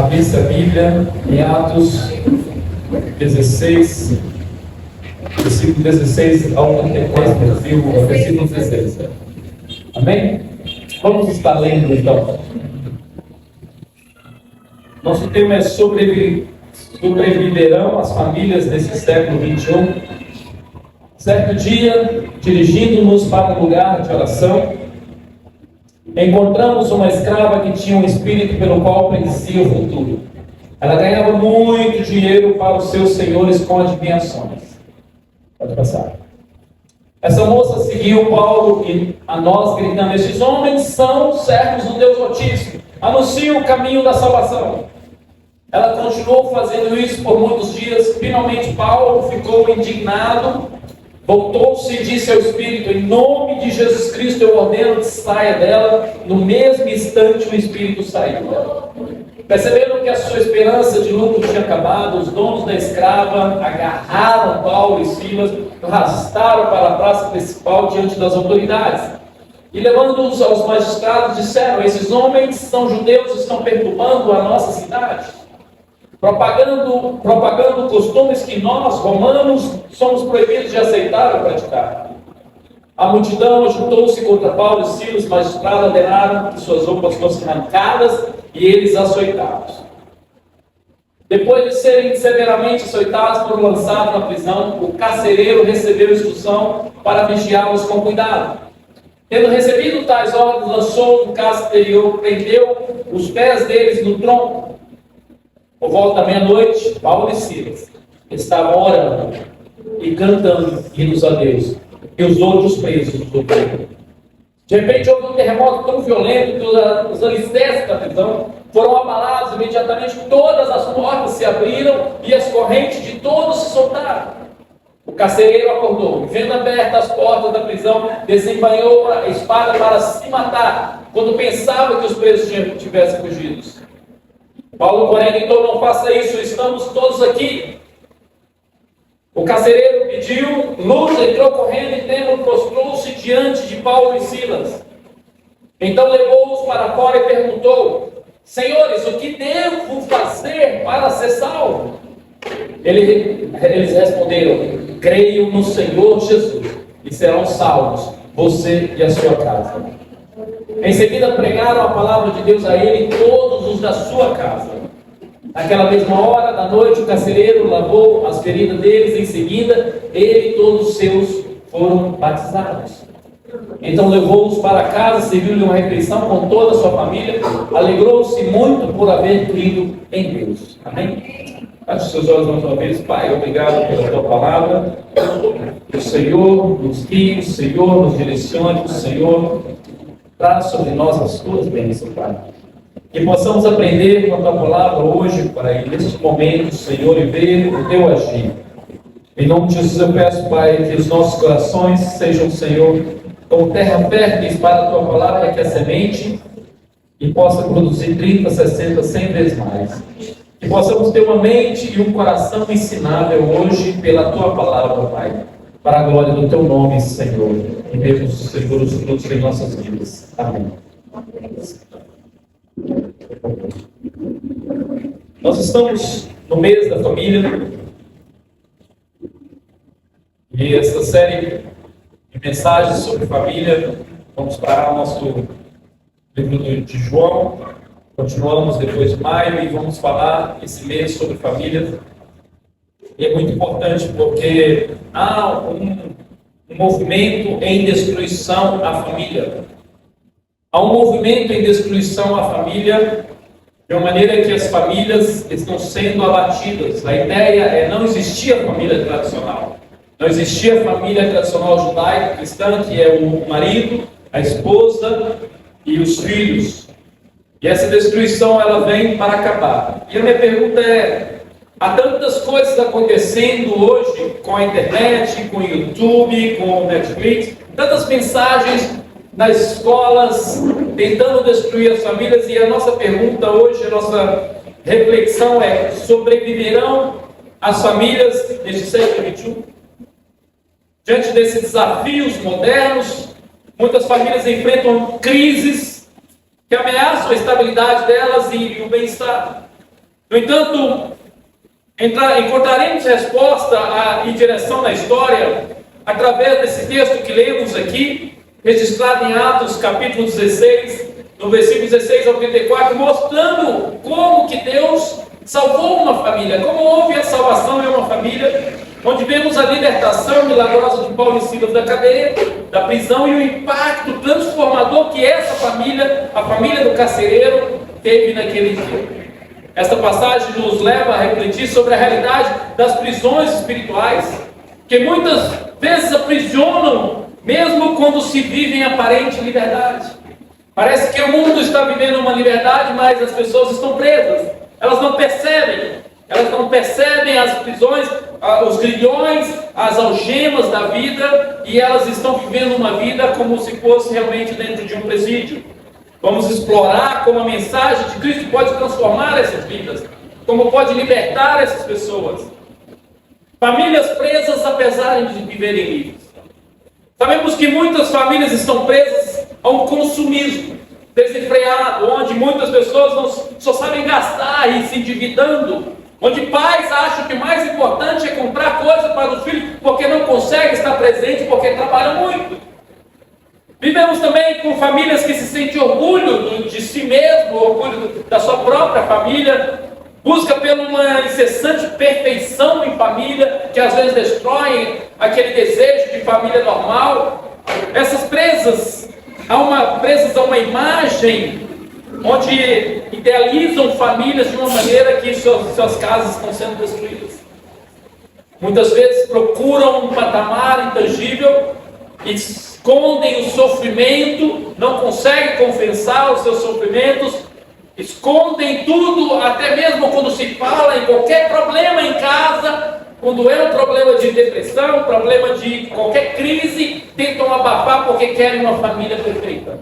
Abre-se a Bíblia em Atos 16, versículo 16 ao 34, versículo 16. Amém? Vamos estar lendo então. Nosso tema é sobreviverão as famílias desse século 21. Certo dia, dirigindo-nos para um lugar de oração, encontramos uma escrava que tinha um espírito pelo qual predizia o futuro. Ela ganhava muito dinheiro para os seus senhores com adivinhações. Pode passar. Essa moça seguiu Paulo e a nós, gritando: estes homens são servos do Deus Altíssimo, anunciam o caminho da salvação. Ela continuou fazendo isso por muitos dias. Finalmente Paulo ficou indignado, voltou-se e disse ao Espírito: em nome de Jesus Cristo eu ordeno que saia dela. No mesmo instante o Espírito saiu dela. Perceberam que a sua esperança de lucro tinha acabado. Os donos da escrava agarraram Paulo e Silas, arrastaram para a praça principal diante das autoridades e, levando-os aos magistrados, disseram: esses homens são judeus, estão perturbando a nossa cidade, propagando costumes que nós, romanos, somos proibidos de aceitar ou praticar. A multidão ajuntou-se contra Paulo e Silas. Os magistrados ordenaram que suas roupas fossem arrancadas e eles açoitados. Depois de serem severamente açoitados, foram lançados na prisão. O carcereiro recebeu instrução para vigiá-los com cuidado. Tendo recebido tais ordens, lançou no cárcere, prendeu os pés deles no tronco. Por volta da meia-noite, Paulo e Silas estavam orando e cantando hinos a Deus, e os outros presos do povo. De repente houve um terremoto tão violento que os alicerces da prisão foram abalados. Imediatamente todas as portas se abriram e as correntes de todos se soltaram. O carcereiro acordou, e vendo abertas as portas da prisão, desembainhou a espada para se matar, quando pensava que os presos tivessem fugido. Paulo, porém, gritou: não faça isso, estamos todos aqui. O carcereiro pediu luz, entrou correndo e trêmulo prostrou-se diante de Paulo e Silas. Então levou-os para fora e perguntou: senhores, o que devo fazer para ser salvo? Eles responderam: creiam no Senhor Jesus e serão salvos, você e a sua casa. Em seguida pregaram a palavra de Deus a ele e todos os da sua casa. Naquela mesma hora da noite, o carcereiro lavou as feridas deles. Em seguida, ele e todos os seus foram batizados. Então levou-os para casa, serviu-lhe uma refeição com toda a sua família. Alegrou-se muito por haver crido em Deus. Amém? Feche seus olhos mais uma vez. Pai, obrigado pela tua palavra. Que o Senhor nos guie, o Senhor nos direcione, o Senhor traz sobre nós as tuas bênçãos, Pai. Que possamos aprender com a tua palavra hoje, Pai, neste momento, Senhor, e ver o teu agir. Em nome de Jesus eu peço, Pai, que os nossos corações sejam, Senhor, como terra férteis para a tua palavra, que a semente e possa produzir 30, 60, 100 vezes mais. Que possamos ter uma mente e um coração ensinável hoje pela tua palavra, Pai, para a glória do teu nome, Senhor, e vemos, Senhor, os frutos em nossas vidas. Amém. Nós estamos no mês da família e essa série de mensagens sobre família, vamos parar o nosso livro de João, continuamos depois de maio e vamos falar esse mês sobre família. E é muito importante porque há um movimento em destruição à família. Há um movimento em destruição à família, de uma maneira que as famílias estão sendo abatidas. A ideia é: não existia família tradicional. Não existia família tradicional judaica cristã, que é o marido, a esposa e os filhos. E essa destruição, ela vem para acabar. E a minha pergunta é: há tantas coisas acontecendo hoje com a internet, com o YouTube, com o Netflix, tantas mensagens nas escolas, tentando destruir as famílias, e a nossa pergunta hoje, a nossa reflexão é: sobreviverão as famílias neste século XXI? Diante desses desafios modernos, muitas famílias enfrentam crises que ameaçam a estabilidade delas e o bem-estar. No entanto, encontraremos resposta e direção na história através desse texto que lemos aqui, registrado em Atos capítulo 16, no versículo 16 ao 34, mostrando como que Deus salvou uma família, como houve a salvação em uma família, onde vemos a libertação milagrosa de Paulo e Silas da cadeia, da prisão, e o impacto transformador que essa família, a família do carcereiro, teve naquele dia. Esta passagem nos leva a refletir sobre a realidade das prisões espirituais, que muitas vezes aprisionam, mesmo quando se vive em aparente liberdade. Parece que o mundo está vivendo uma liberdade, mas as pessoas estão presas. Elas não percebem as prisões, os grilhões, as algemas da vida, e elas estão vivendo uma vida como se fosse realmente dentro de um presídio. Vamos explorar como a mensagem de Cristo pode transformar essas vidas, como pode libertar essas pessoas. Famílias presas apesar de viverem livres. Sabemos que muitas famílias estão presas a um consumismo desenfreado, onde muitas pessoas só sabem gastar e se endividando, onde pais acham que o mais importante é comprar coisa para os filhos porque não conseguem estar presente, porque trabalham muito. Vivemos também com famílias que se sentem orgulho de si mesmo, orgulho da sua própria família, busca por uma incessante perfeição em família, que às vezes destrói aquele desejo de família normal. Essas presas a uma imagem, onde idealizam famílias de uma maneira que suas casas estão sendo destruídas. Muitas vezes procuram um patamar intangível, escondem o sofrimento, não conseguem confessar os seus sofrimentos, escondem tudo, até mesmo quando se fala em qualquer problema em casa, quando é um problema de depressão, um problema de qualquer crise, tentam abafar porque querem uma família perfeita.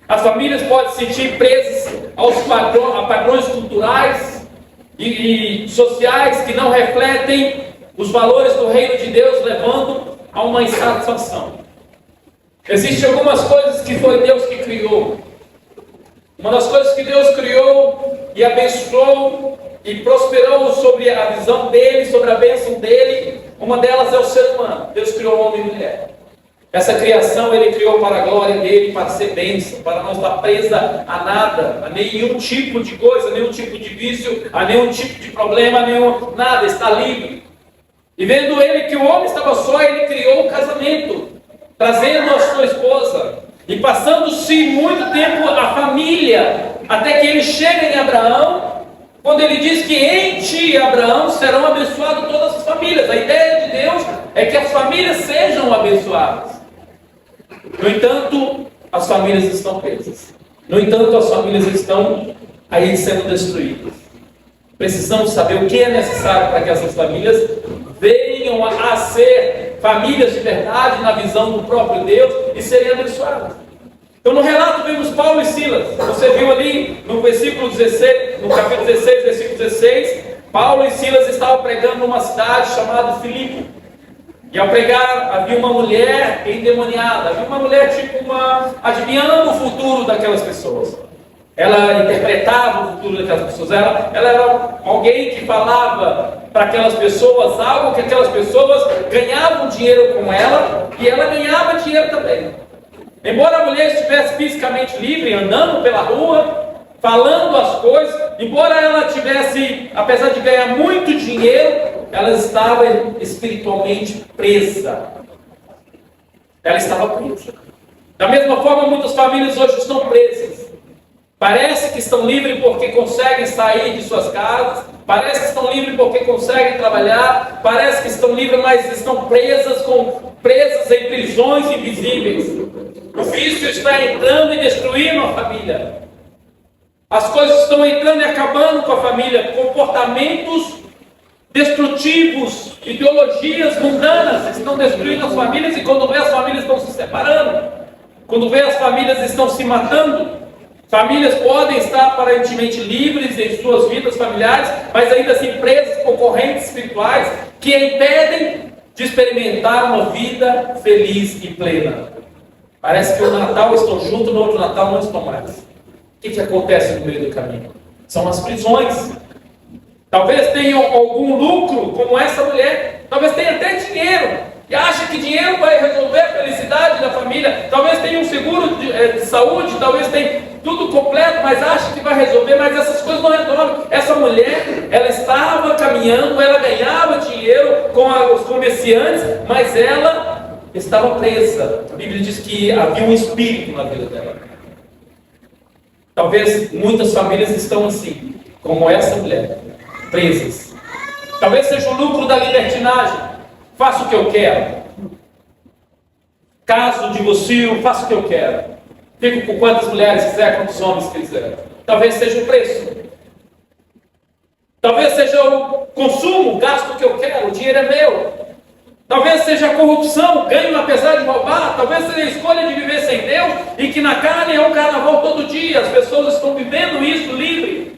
As famílias podem se sentir presas a padrões culturais e sociais que não refletem os valores do reino de Deus, levando a uma insatisfação. Existem algumas coisas que foi Deus que criou. Uma das coisas que Deus criou e abençoou e prosperou sobre a visão dele, sobre a bênção dele, uma delas é o ser humano. Deus criou homem e mulher. Essa criação ele criou para a glória dele, para ser bênção, para não estar presa a nada, a nenhum tipo de coisa, a nenhum tipo de vício, a nenhum tipo de problema, nada, está livre. E vendo ele que o homem estava só, ele criou o casamento, trazendo a sua esposa, e passando-se muito tempo a família, até que ele chega em Abraão, quando ele diz que em ti, Abraão, serão abençoadas todas as famílias. A ideia de Deus é que as famílias sejam abençoadas. No entanto, as famílias estão presas. No entanto, as famílias estão aí sendo destruídas. Precisamos saber o que é necessário para que essas famílias venham a ser famílias de verdade na visão do próprio Deus e serem abençoadas. Então no relato vemos Paulo e Silas. Você viu ali no versículo 16, no capítulo 16, versículo 16, Paulo e Silas estavam pregando numa cidade chamada Filipe. E ao pregar havia uma mulher endemoniada, havia uma mulher adivinhando o futuro daquelas pessoas. Ela interpretava o futuro daquelas pessoas. Ela era alguém que falava para aquelas pessoas algo que aquelas pessoas ganhavam dinheiro com ela e ela ganhava dinheiro também. Embora a mulher estivesse fisicamente livre, andando pela rua, falando as coisas, embora ela tivesse, apesar de ganhar muito dinheiro, ela estava espiritualmente presa. Ela estava presa. Da mesma forma, muitas famílias hoje estão presas. Parece que estão livres porque conseguem sair de suas casas, parece que estão livres porque conseguem trabalhar, parece que estão livres, mas estão presas em prisões invisíveis. O vício está entrando e destruindo a família. As coisas estão entrando e acabando com a família. Comportamentos destrutivos, ideologias mundanas estão destruindo as famílias, e quando vê, as famílias estão se separando. Quando vê, as famílias estão se matando. Famílias podem estar aparentemente livres em suas vidas familiares, mas ainda assim presas por correntes espirituais que a impedem de experimentar uma vida feliz e plena. Parece que o Natal estão juntos, no outro Natal não estão mais. O que acontece no meio do caminho? São as prisões. Talvez tenham algum lucro, como essa mulher. Talvez tenha até dinheiro. E acha que dinheiro vai resolver a felicidade da família. Talvez tenha um seguro de saúde, talvez tenha tudo completo, mas acha que vai resolver, mas essas coisas não resolvem. Essa mulher, ela estava caminhando, ela ganhava dinheiro com os comerciantes, mas ela estava presa. A Bíblia diz que havia um espírito na vida dela. Talvez muitas famílias estão assim, como essa mulher, presas. Talvez seja o lucro da libertinagem. Faço o que eu quero. Caso, divorcio, faço o que eu quero. Fico com quantas mulheres quiser, quantos homens quiser. Talvez seja o preço. Talvez seja o consumo, gasto o que eu quero, o dinheiro é meu. Talvez seja a corrupção, ganho apesar de roubar. Talvez seja a escolha de viver sem Deus e que na carne é um carnaval todo dia. As pessoas estão vivendo isso livre.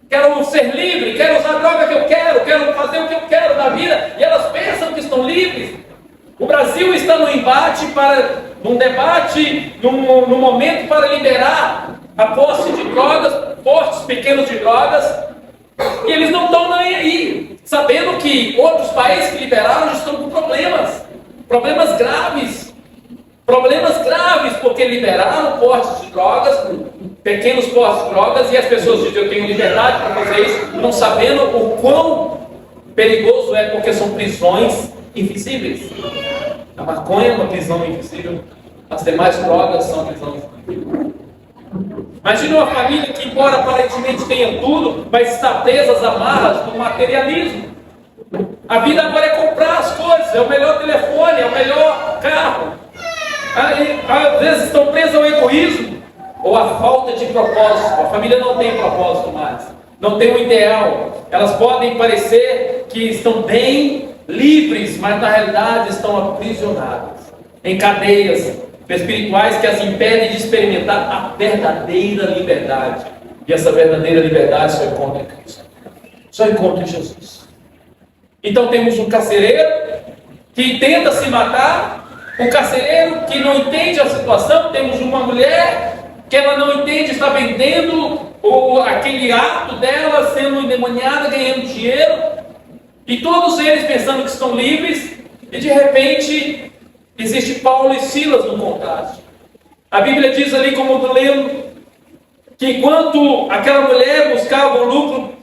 Quero ser livre, quero usar a droga que eu quero fazer o que eu quero na vida, e elas pensam que estão livres. O Brasil está num debate, num momento para liberar a posse de drogas, portes pequenos de drogas, e eles não estão nem aí, sabendo que outros países que liberaram já estão com problemas graves, porque liberaram portes de drogas, pequenos portes de drogas, e as pessoas dizem: eu tenho liberdade para fazer isso, não sabendo o quão perigoso é, porque são prisões invisíveis. A maconha é uma prisão invisível, as demais drogas são prisões invisíveis. Imagina uma família que, embora aparentemente tenha tudo, mas está presa às amarras do materialismo. A vida agora é comprar as coisas, é o melhor telefone, é o melhor carro. Às vezes estão presos ao egoísmo ou à falta de propósito. A família não tem propósito mais, não tem um ideal. Elas podem parecer que estão bem livres, mas na realidade estão aprisionadas em cadeias espirituais que as impedem de experimentar a verdadeira liberdade. E essa verdadeira liberdade só encontra em Cristo, só encontra em Jesus. Então temos um carcereiro que tenta se matar, um carcereiro que não entende a situação. Temos uma mulher que ela não entende, está vendendo aquele ato dela, sendo endemoniada, ganhando dinheiro, e todos eles pensando que estão livres, e de repente existe Paulo e Silas no contraste. A Bíblia diz ali, como lemos, que enquanto aquela mulher buscava o lucro,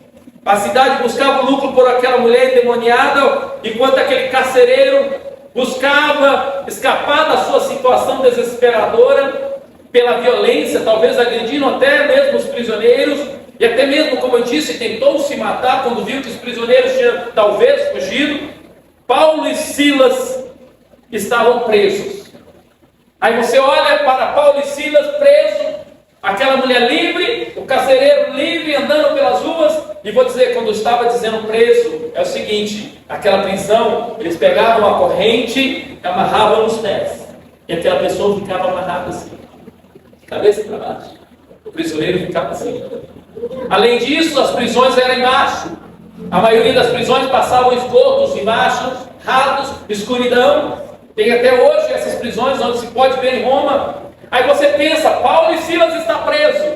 a cidade buscava o lucro por aquela mulher endemoniada, enquanto aquele carcereiro buscava escapar da sua situação desesperadora pela violência, talvez agredindo até mesmo os prisioneiros, e até mesmo, como eu disse, tentou se matar quando viu que os prisioneiros tinham talvez fugido. Paulo e Silas estavam presos. Aí você olha para Paulo e Silas presos, aquela mulher livre, o carcereiro livre, andando pelas ruas. E vou dizer, quando eu estava dizendo preso, é o seguinte: aquela prisão, eles pegavam a corrente e amarravam nos pés, e aquela pessoa ficava amarrada assim, cabeça para baixo. O prisioneiro ficava assim. Além disso, as prisões eram embaixo. A maioria das prisões passavam esgotos embaixo, ratos, escuridão. Tem até hoje essas prisões onde se pode ver em Roma. Aí você pensa, Paulo e Silas está preso.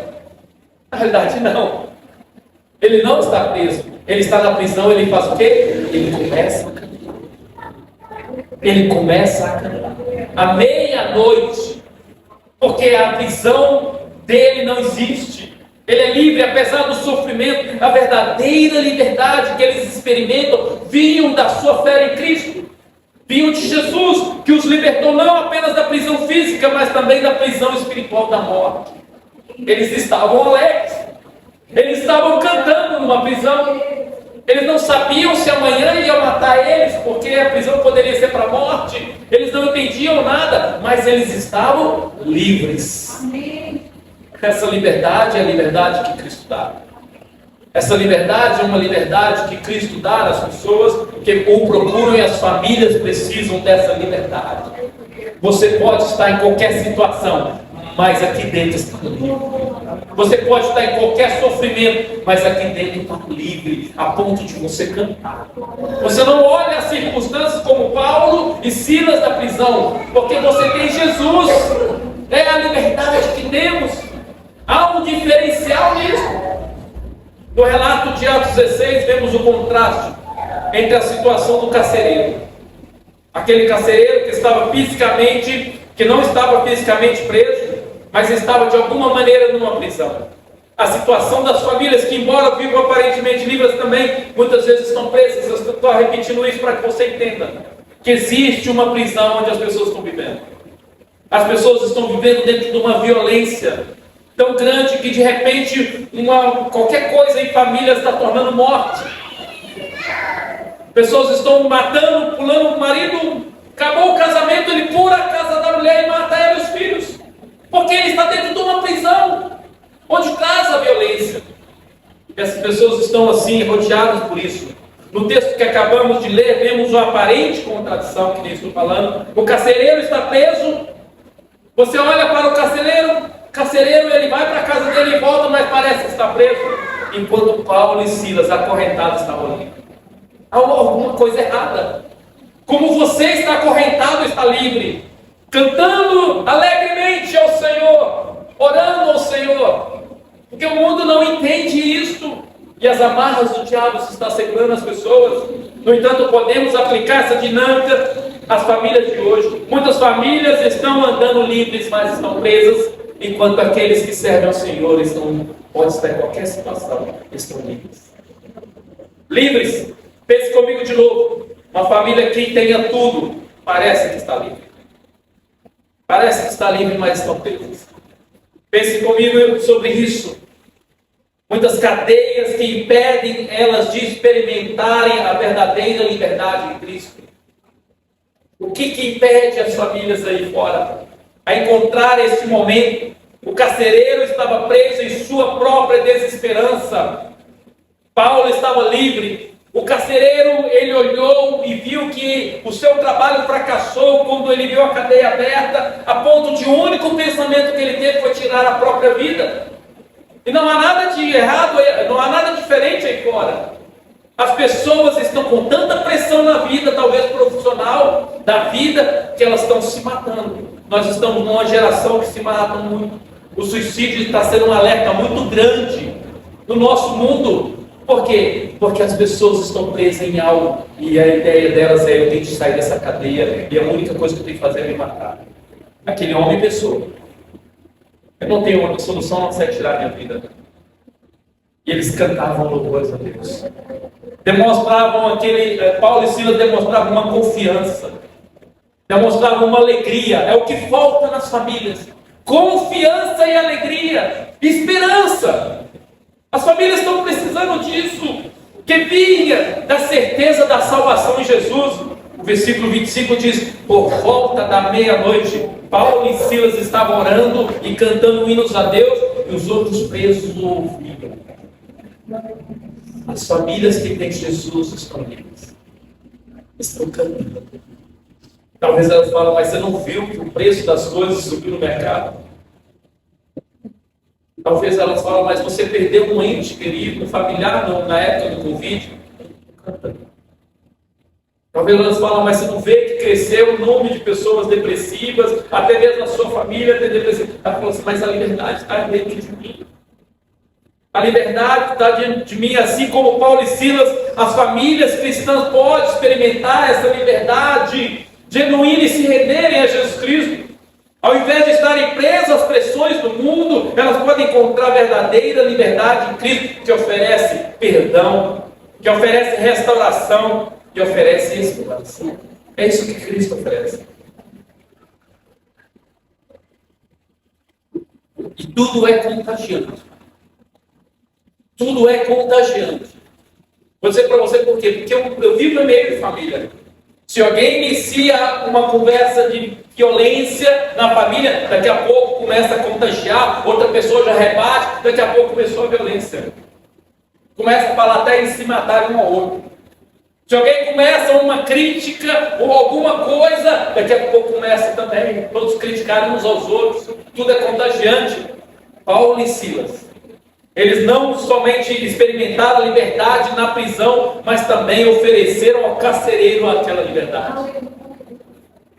Na realidade não. Ele não está preso. Ele está na prisão, ele faz o quê? Ele começa a cantar. Ele começa a cantar. À meia-noite. Porque a prisão dele não existe. Ele é livre apesar do sofrimento. A verdadeira liberdade que eles experimentam vinham da sua fé em Cristo. Vinham de Jesus, que os libertou não apenas da prisão física, mas também da prisão espiritual da morte. Eles estavam alegres. Eles estavam cantando numa prisão. Eles não sabiam se amanhã ia matar eles, porque a prisão poderia ser para a morte. Eles não entendiam nada, mas eles estavam livres. Essa liberdade é a liberdade que Cristo dá. Essa liberdade é uma liberdade que Cristo dá às pessoas que o procuram, e as famílias precisam dessa liberdade. Você pode estar em qualquer situação, mas aqui dentro está livre. Você pode estar em qualquer sofrimento, mas aqui dentro está livre, a ponto de você cantar. Você não olha as circunstâncias como Paulo e Silas da prisão, porque você tem Jesus. É a liberdade que temos. Há um diferencial nisso. No relato de Atos 16, vemos o contraste entre a situação do carcereiro. Aquele carcereiro que não estava fisicamente preso, mas estava de alguma maneira numa prisão. A situação das famílias que, embora vivam aparentemente livres também, muitas vezes estão presas. Eu estou repetindo isso para que você entenda que existe uma prisão onde as pessoas estão vivendo. As pessoas estão vivendo dentro de uma violência tão grande que de repente qualquer coisa em família está tornando morte. Pessoas estão matando, pulando o marido, acabou o casamento, ele pula a casa da mulher e mata ela e os filhos. Porque ele está dentro de uma prisão, onde casa a violência. E essas pessoas estão assim, rodeadas por isso. No texto que acabamos de ler, vemos uma aparente contradição, que nem estou falando. O carcereiro está preso. Você olha para o carcereiro, ele vai para a casa dele e volta, mas parece que está preso. Enquanto Paulo e Silas, acorrentados, estavam ali. Há alguma coisa errada. Como você está acorrentado, está livre, cantando alegremente ao Senhor, orando ao Senhor, porque o mundo não entende isto, e as amarras do diabo estão segurando as pessoas. No entanto, podemos aplicar essa dinâmica às famílias de hoje. Muitas famílias estão andando livres, mas estão presas, enquanto aqueles que servem ao Senhor pode estar em qualquer situação, estão livres. Livres. Pense comigo de novo. Uma família que tenha tudo, parece que está livre. Parece que está livre, mas estão presas. Pense comigo sobre isso. Muitas cadeias que impedem elas de experimentarem a verdadeira liberdade em Cristo. O que impede as famílias aí fora a encontrar esse momento? O carcereiro estava preso em sua própria desesperança. Paulo estava livre. O carcereiro, ele olhou e viu que o seu trabalho fracassou quando ele viu a cadeia aberta, a ponto de o único pensamento que ele teve foi tirar a própria vida. E não há nada de errado, não há nada diferente aí fora. As pessoas estão com tanta pressão na vida, talvez profissional, da vida, que elas estão se matando. Nós estamos numa geração que se mata muito. O suicídio está sendo um alerta muito grande no nosso mundo. Por quê? Porque as pessoas estão presas em algo e a ideia delas é: eu tenho que sair dessa cadeia e a única coisa que eu tenho que fazer é me matar. Aquele homem pensou: eu não tenho outra solução, não sei tirar minha vida. E eles cantavam louvores a Deus. Demonstravam Paulo e Silas demonstravam uma confiança, demonstravam uma alegria. É o que falta nas famílias: confiança e alegria, esperança. As famílias estão precisando disso, que vinha da certeza da salvação em Jesus. O versículo 25 diz: por volta da meia-noite, Paulo e Silas estavam orando e cantando hinos a Deus, e os outros presos o ouviam. As famílias que têm Jesus estão livres, estão cantando. Talvez elas falem: mas você não viu que o preço das coisas subiu no mercado? Talvez elas falam: mas você perdeu um ente querido, um familiar na época do Covid. Talvez elas falam: mas você não vê que cresceu o número de pessoas depressivas, até mesmo a sua família tem depressiva. Ela fala assim: mas a liberdade está dentro de mim. A liberdade está dentro de mim, assim como Paulo e Silas. As famílias cristãs podem experimentar essa liberdade genuína e se renderem a Jesus Cristo. Ao invés de estarem presas às pressões do mundo, elas podem encontrar a verdadeira liberdade em Cristo, que oferece perdão, que oferece restauração, que oferece esperança. É isso que Cristo oferece. E tudo é contagiante. Tudo é contagiante. Vou dizer para você por quê? Porque eu vivo em meio de família. Se alguém inicia uma conversa de violência na família, daqui a pouco começa a contagiar, outra pessoa já rebate, daqui a pouco começou a violência. Começa a falar até em se matar um ao outro. Se alguém começa uma crítica ou alguma coisa, daqui a pouco começa também todos criticarem uns aos outros. Tudo é contagiante. Paulo e Silas, eles não somente experimentaram a liberdade na prisão, mas também ofereceram ao carcereiro aquela liberdade.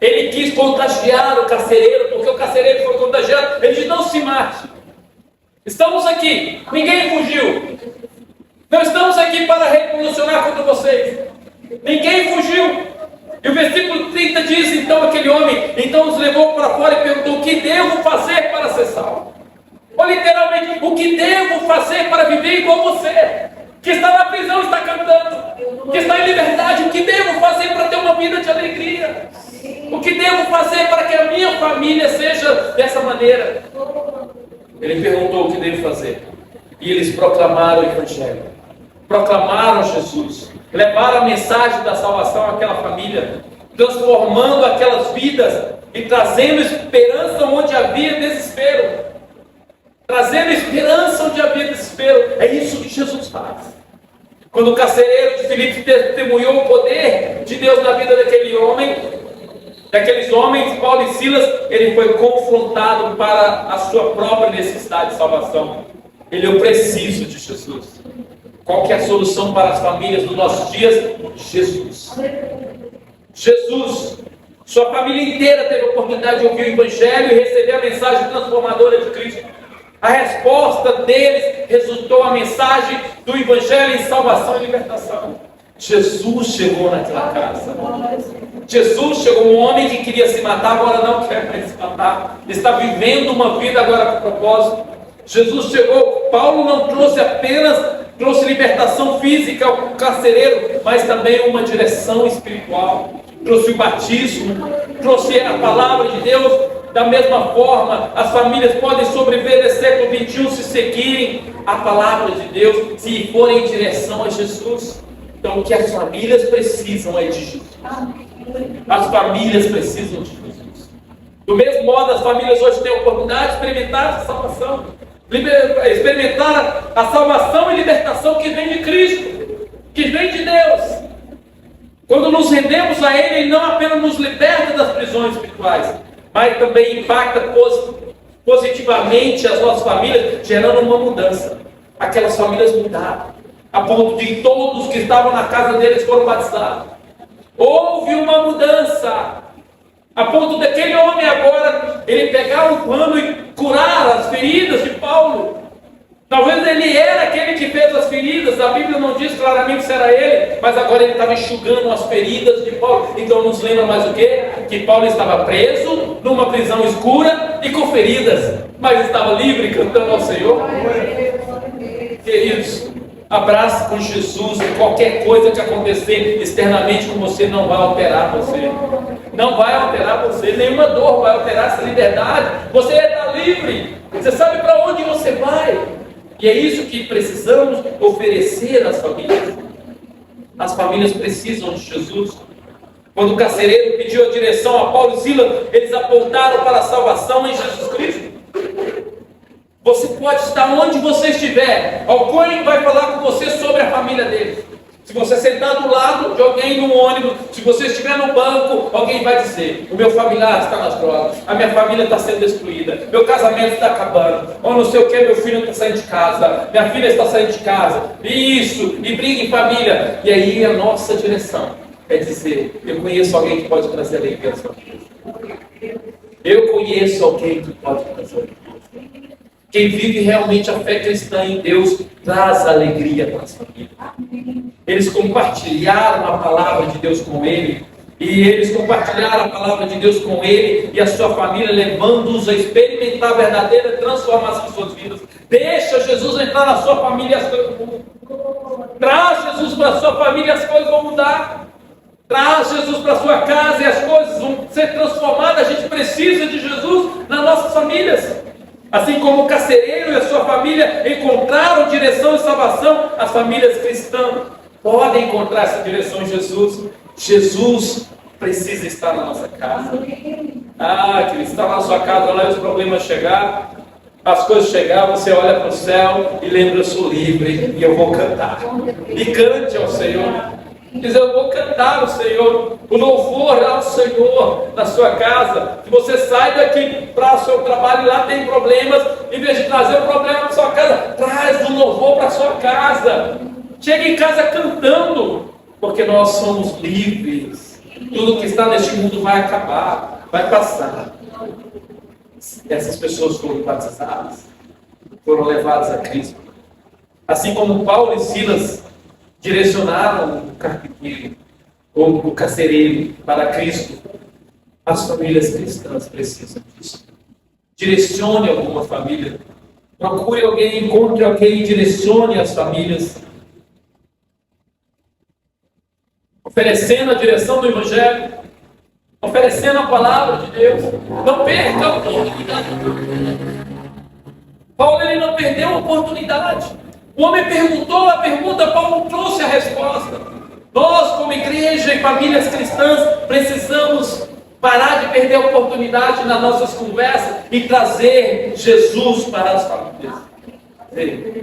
Ele quis contagiar o carcereiro, porque o carcereiro foi contagiado. Ele disse: não se mate. Estamos aqui, ninguém fugiu. Nós estamos aqui para revolucionar contra vocês. Ninguém fugiu. E o versículo 30 diz, então aquele homem, então os levou para fora e perguntou, o que devo fazer para ser salvo? Ou literalmente, o que devo fazer para viver igual você? Que está na prisão, está cantando. Que está em liberdade, o que devo fazer para ter uma vida de alegria? O que devo fazer para que a minha família seja dessa maneira? Ele perguntou o que devo fazer. E eles proclamaram o Evangelho. Proclamaram Jesus. Levaram a mensagem da salvação àquela família. Transformando aquelas vidas e trazendo esperança onde havia desespero. Trazendo esperança onde havia desespero. É isso que Jesus faz. Quando o carcereiro de Filipe testemunhou o poder de Deus na vida daquele homem, daqueles homens, Paulo e Silas, ele foi confrontado para a sua própria necessidade de salvação. Eu preciso de Jesus. Qual que é a solução para as famílias dos nossos dias? Jesus. Jesus. Sua família inteira teve a oportunidade de ouvir o Evangelho e receber a mensagem transformadora de Cristo. A resposta deles resultou a mensagem do Evangelho em salvação e libertação. Jesus chegou naquela casa. Jesus chegou, um homem que queria se matar, agora não quer mais se matar. Está vivendo uma vida agora com propósito. Jesus chegou, Paulo não trouxe libertação física ao carcereiro, mas também uma direção espiritual. Trouxe o batismo, trouxe a palavra de Deus. Da mesma forma, as famílias podem sobreviver no século XXI se seguirem a palavra de Deus, se forem em direção a Jesus. Então, o que as famílias precisam é de Jesus. As famílias precisam de Jesus. Do mesmo modo, as famílias hoje têm a oportunidade de experimentar a salvação. Experimentar a salvação e libertação que vem de Cristo, que vem de Deus. Quando nos rendemos a Ele, Ele não apenas nos liberta das prisões espirituais, mas também impacta positivamente as nossas famílias, gerando uma mudança. Aquelas famílias mudaram, a ponto de todos que estavam na casa deles foram batizados. Houve uma mudança, a ponto daquele homem agora, ele pegar um pano e curar as feridas de Paulo. Talvez ele era aquele que fez as feridas, a Bíblia não diz claramente se era ele, mas agora ele estava enxugando as feridas de Paulo. Então nos lembra mais o quê? Que Paulo estava preso, numa prisão escura e com feridas, mas estava livre cantando ao Senhor. Queridos, abrace com Jesus, e qualquer coisa que acontecer externamente com você não vai alterar você. Não vai alterar você, nenhuma dor vai alterar essa liberdade. Você está livre, você sabe para onde você vai. E é isso que precisamos oferecer às famílias. As famílias precisam de Jesus. Quando o carcereiro pediu a direção a Paulo e Silas, eles apontaram para a salvação em Jesus Cristo. Você pode estar onde você estiver. Alguém vai falar com você sobre a família dele. Se você sentar do lado de alguém no ônibus, se você estiver no banco, alguém vai dizer: o meu familiar está nas drogas, a minha família está sendo destruída, meu casamento está acabando, ou não sei o que, meu filho está saindo de casa, minha filha está saindo de casa, e isso, e briga em família. E aí a nossa direção é dizer: eu conheço alguém que pode trazer alegria à sua vida. Eu conheço alguém que pode trazer alegria. Quem vive realmente a fé cristã em Deus traz alegria para as famílias. Eles compartilharam a palavra de Deus com ele, e eles compartilharam a palavra de Deus com ele e a sua família, levando-os a experimentar a verdadeira transformação em suas vidas. Deixa Jesus entrar na sua família e as coisas vão mudar. Traz Jesus para a sua família e as coisas vão mudar. Traz Jesus para a sua casa e as coisas vão ser transformadas. A gente precisa de Jesus nas nossas famílias. Assim como o carcereiro e a sua família encontraram direção e salvação, as famílias cristãs podem encontrar essa direção em Jesus. Jesus precisa estar na nossa casa. Que ele está na sua casa, lá e os problemas chegar, as coisas chegar, você olha para o céu e lembra: eu sou livre e eu vou cantar. E cante ao Senhor. Diz: eu vou cantar ao Senhor, o louvor ao Senhor na sua casa. Se você sai daqui para o seu trabalho e lá tem problemas, em vez de trazer o problema para a sua casa, traz o louvor para a sua casa. Chega em casa cantando, porque nós somos livres. Tudo que está neste mundo vai acabar, vai passar. Essas pessoas foram batizadas, foram levadas a Cristo. Assim como Paulo e Silas direcionaram o carpinteiro ou o carcereiro para Cristo, as famílias cristãs precisam disso. Direcione alguma família. Procure alguém, encontre alguém e direcione as famílias. Oferecendo a direção do Evangelho, oferecendo a palavra de Deus. Não perca a oportunidade. Paulo ele não perdeu a oportunidade. O homem perguntou a pergunta, Paulo trouxe a resposta. Nós, como igreja e famílias cristãs, precisamos parar de perder a oportunidade nas nossas conversas e trazer Jesus para as famílias.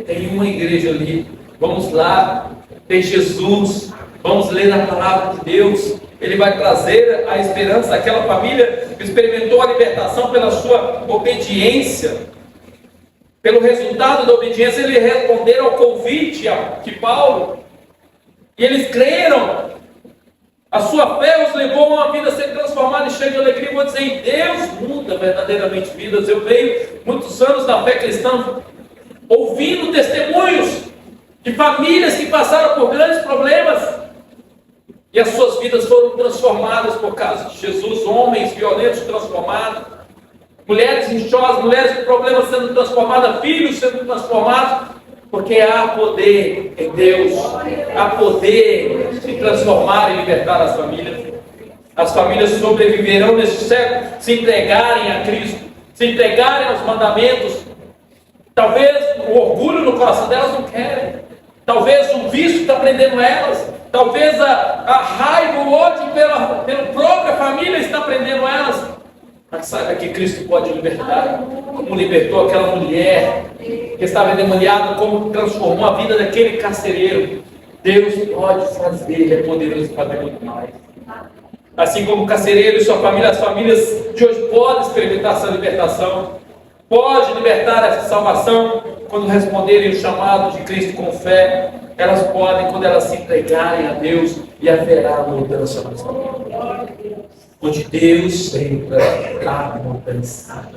Tem uma igreja ali, vamos lá, tem Jesus, vamos ler a palavra de Deus. Ele vai trazer a esperança daquela família que experimentou a libertação pela sua obediência. Pelo resultado da obediência, eles responderam ao convite de Paulo. E eles creram. A sua fé os levou a uma vida a ser transformada e cheia de alegria. Vou dizer, Deus muda verdadeiramente vidas. Eu venho muitos anos da fé cristã, ouvindo testemunhos de famílias que passaram por grandes problemas. E as suas vidas foram transformadas por causa de Jesus. Homens violentos transformados. Mulheres inchosas, mulheres com problemas sendo transformadas, filhos sendo transformados, porque há poder em Deus, há poder de transformar e libertar as famílias. As famílias sobreviverão nesse século se entregarem a Cristo, se entregarem aos mandamentos. Talvez o orgulho no coração delas não querem, talvez o vício está prendendo elas, talvez a raiva, o ódio pela própria família está prendendo elas. Mas saiba que Cristo pode libertar, como libertou aquela mulher que estava endemoniada, como transformou a vida daquele carcereiro. Deus pode fazer, Ele é poderoso para fazer muito mais. Assim como o carcereiro e sua família, as famílias de hoje podem experimentar essa libertação, pode libertar essa salvação quando responderem o chamado de Cristo com fé. Elas podem, quando elas se entregarem a Deus, e haverá mudança nas famílias. Onde Deus entra, há mudança.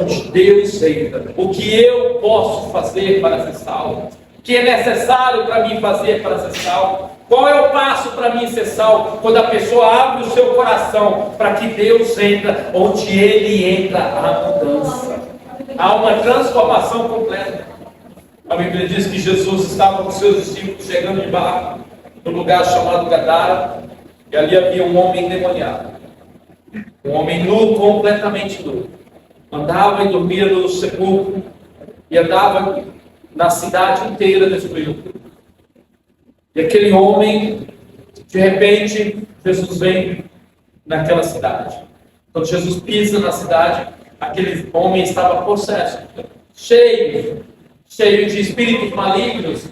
Onde Deus entra, o que eu posso fazer para ser salvo? O que é necessário para mim fazer para ser salvo? Qual é o passo para mim ser salvo? Quando a pessoa abre o seu coração para que Deus entra, onde Ele entra, há mudança. Há uma transformação completa. A Bíblia diz que Jesus estava com seus discípulos chegando de barco no lugar chamado Gadara, e ali havia um homem endemoniado. Um homem nu, completamente nu. Andava e dormia no sepulcro e andava na cidade inteira destruindo. E aquele homem, de repente, Jesus vem naquela cidade. Quando Jesus pisa na cidade, aquele homem estava possesso, cheio de espíritos malignos.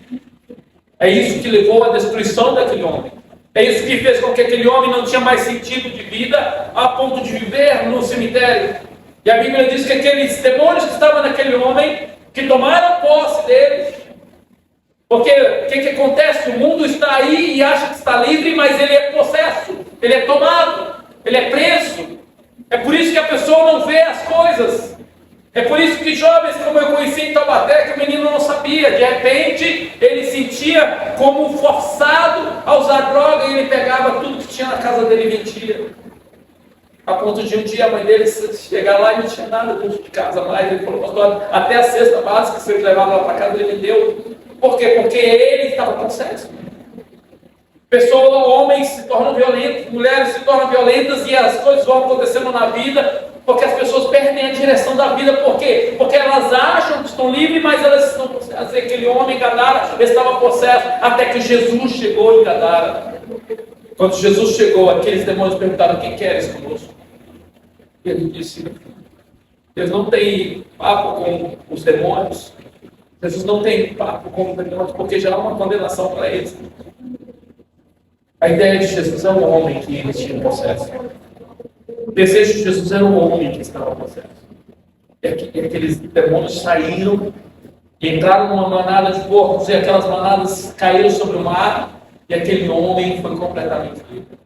É isso que levou à destruição daquele homem. É isso que fez com que aquele homem não tinha mais sentido de vida, a ponto de viver no cemitério. E a Bíblia diz que aqueles demônios que estavam naquele homem, que tomaram posse dele. Porque o que acontece? O mundo está aí e acha que está livre, mas ele é possesso, ele é tomado, ele é preso. É por isso que a pessoa não vê as coisas. É por isso que jovens, como eu conheci em Taubaté, que o menino não sabia, de repente ele sentia como forçado a usar droga e ele pegava tudo que tinha na casa dele e vendia. A ponto de um dia a mãe dele chegar lá e não tinha nada dentro de casa mais. Ele falou, pastor, até a cesta básica que você levava lá para casa ele deu. Por quê? Porque ele estava com sexo. Pessoas, homens se tornam violentos, mulheres se tornam violentas e as coisas vão acontecendo na vida. Porque as pessoas perdem a direção da vida. Por quê? Porque elas acham que estão livres, mas elas estão possessas. Aquele homem em Gadara estava possesso até que Jesus chegou em Gadara. Quando Jesus chegou, aqueles demônios perguntaram, o que queres conosco? E ele disse, eles não têm papo com os demônios. Jesus não tem papo com os demônios, porque já há uma condenação para eles. A ideia de Jesus é um homem que eles tinham possesso. O desejo de Jesus era um homem que estava possesso. E aqueles demônios saíram e entraram numa manada de porcos, e aquelas manadas caíram sobre o mar, e aquele homem foi completamente livre.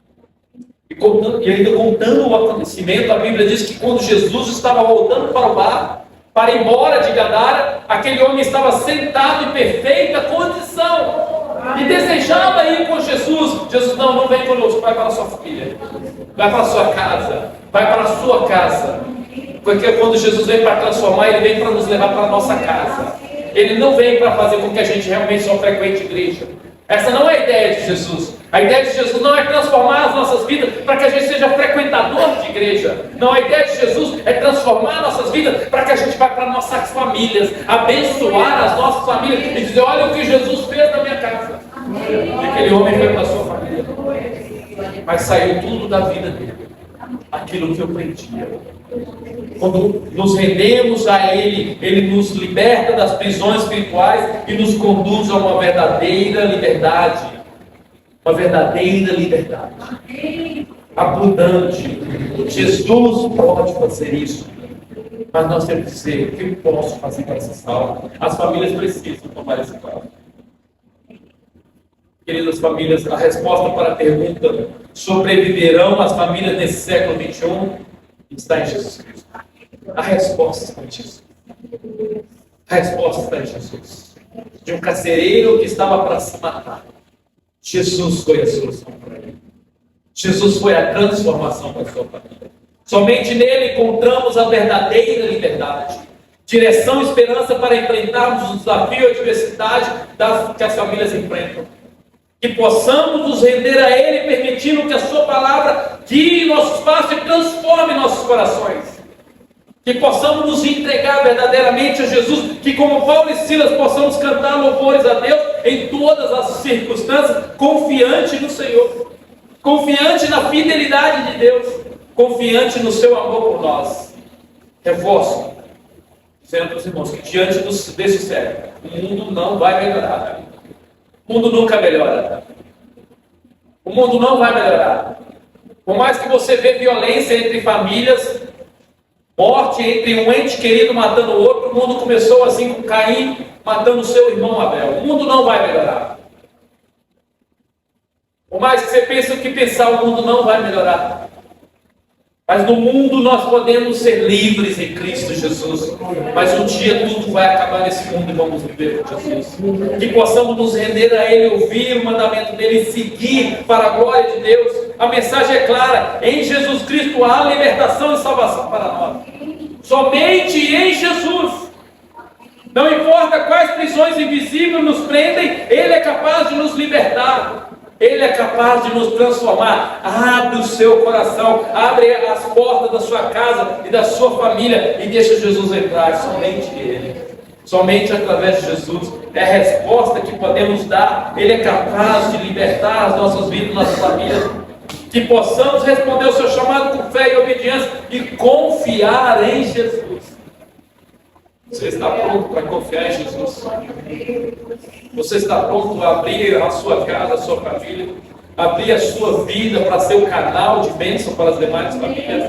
E ainda contando o acontecimento, a Bíblia diz que quando Jesus estava voltando para o barco, para ir embora de Gadara, aquele homem estava sentado em perfeita condição e desejava ir com Jesus. Jesus, não vem conosco, vai para a sua família, vai para a sua casa, vai para a sua casa. Porque quando Jesus vem para transformar, Ele vem para nos levar para a nossa casa. Ele não vem para fazer com que a gente realmente só frequente igreja. Essa não é a ideia de Jesus. A ideia de Jesus não é transformar as nossas vidas para que a gente seja frequentador de igreja. Não, a ideia de Jesus é transformar nossas vidas para que a gente vá para nossas famílias, abençoar as nossas famílias e dizer, olha o que Jesus fez na minha casa. E aquele homem foi para a sua família. Mas saiu tudo da vida dele. Aquilo que eu prendia. Quando nos rendemos a Ele, Ele nos liberta das prisões espirituais e nos conduz a uma verdadeira liberdade. Uma verdadeira liberdade. Abundante. Jesus pode fazer isso. Mas nós temos que dizer, o que eu posso fazer para essa salva? As famílias precisam tomar esse passo. Queridas famílias, a resposta para a pergunta: sobreviverão as famílias nesse século XXI? Está em Jesus Cristo. A resposta está em Jesus. A resposta está em Jesus. De um carcereiro que estava para se matar, Jesus foi a solução para ele. Jesus foi a transformação para a sua família. Somente nele encontramos a verdadeira liberdade. Direção e esperança para enfrentarmos o desafio e a adversidade que as famílias enfrentam. Que possamos nos render a Ele, permitindo que a Sua palavra guie nossos passos e transforme nossos corações. Que possamos nos entregar verdadeiramente a Jesus, que como Paulo e Silas possamos cantar louvores a Deus em todas as circunstâncias, confiante no Senhor, confiante na fidelidade de Deus, confiante no seu amor por nós. Reforço, dizendo para os irmãos, que diante desse século, o mundo não vai melhorar. O mundo nunca melhora. O mundo não vai melhorar. Por mais que você vê violência entre famílias, morte entre um ente querido matando o outro, o mundo começou assim com Caim matando seu irmão Abel. O mundo não vai melhorar. Por mais que você pense o que pensar, o mundo não vai melhorar. Mas no mundo nós podemos ser livres em Cristo Jesus. Mas um dia tudo vai acabar nesse mundo e vamos viver com Jesus. Que possamos nos render a Ele, ouvir o mandamento dEle e seguir para a glória de Deus. A mensagem é clara: em Jesus Cristo há libertação e salvação para nós. Somente em Jesus. Não importa quais prisões invisíveis nos prendem, Ele é capaz de nos libertar. Ele é capaz de nos transformar. Abre o seu coração, abre as portas da sua casa e da sua família e deixa Jesus entrar. Somente Ele, somente através de Jesus é a resposta que podemos dar. Ele é capaz de libertar as nossas vidas, nossas famílias. Que possamos responder o seu chamado com fé e obediência e confiar em Jesus. Você está pronto para confiar em Jesus? Você está pronto a abrir a sua casa, a sua família, abrir a sua vida para ser um canal de bênção para as demais famílias?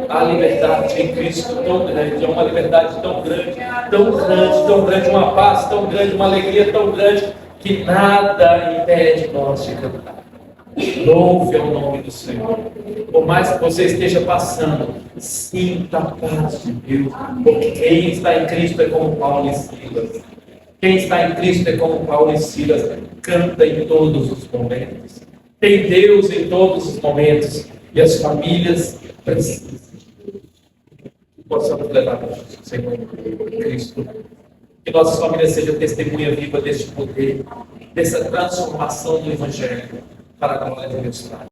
A liberdade em Cristo tão grande, é uma liberdade tão grande, tão grande, tão grande, uma paz tão grande, uma alegria tão grande, que nada impede nós de cantar. Louve ao nome do Senhor. Por mais que você esteja passando, sinta a paz de Deus. Porque quem está em Cristo é como Paulo e Silas. Quem está em Cristo é como Paulo e Silas. Canta em todos os momentos. Tem Deus em todos os momentos. E as famílias precisam. Possamos levar para Jesus, Senhor Cristo. Que nossas famílias sejam testemunha viva deste poder, dessa transformação do Evangelho, para a glória de Deus.